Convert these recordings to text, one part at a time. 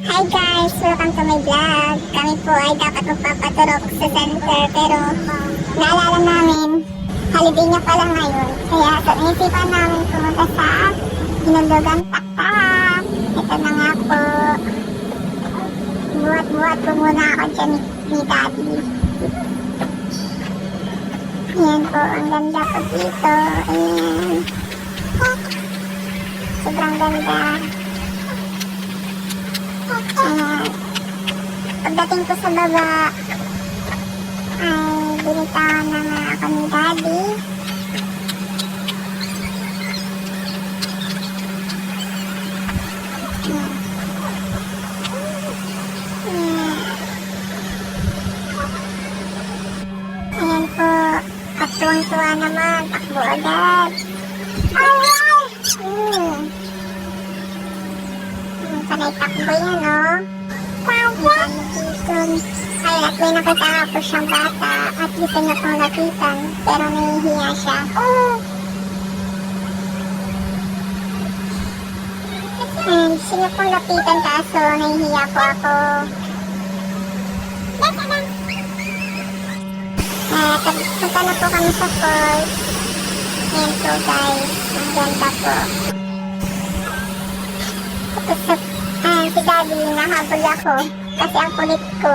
Hi guys! Welcome to my vlog. Kami po ay dapat magpapaturok sa center pero naalala namin, holiday niya pala ngayon. Kaya sa inisipan namin pumunta sa Hinulugan Taktak. Ito na nga po. Buhat-buhat po muna ako dyan ni Daddy. Ayan po, ang ganda po dito. Ayan. Sobrang ganda. Pagdating ko sa baba ay binitawan na nga ako ni Daddy. Ayan po, at tuwang-tuwa naman, takbo agad. Panay takbo yan, oh. Ay, at may nakita po siyang bata at gusto niya pong lapitan pero nahihiya siya. Gusto niya pong lapitan kaso nahihiya po ako. Punta na po kami sa falls. Ayan po guys, ang ganda po. Tapos si Daddy, nahabol ako kasi ang kulit ko.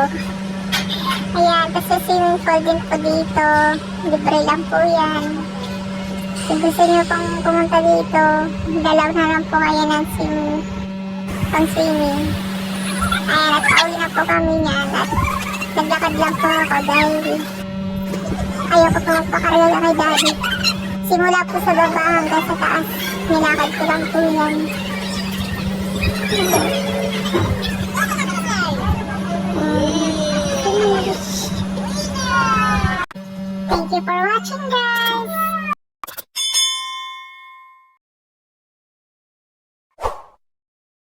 Ayan, kasi swimming pool din po dito. Libre lang po yan. Kung gusto nyo pong pumunta dito, dalaw na lang po kayo ng pang-swimming. Ayan, at pauwi na po kami niyan. At naglakad lang po ako dahil ayoko po magpakarala kay Daddy. Simula po sa baba hanggang sa taas, nilakad ko lang po yan. Thank you for watching guys!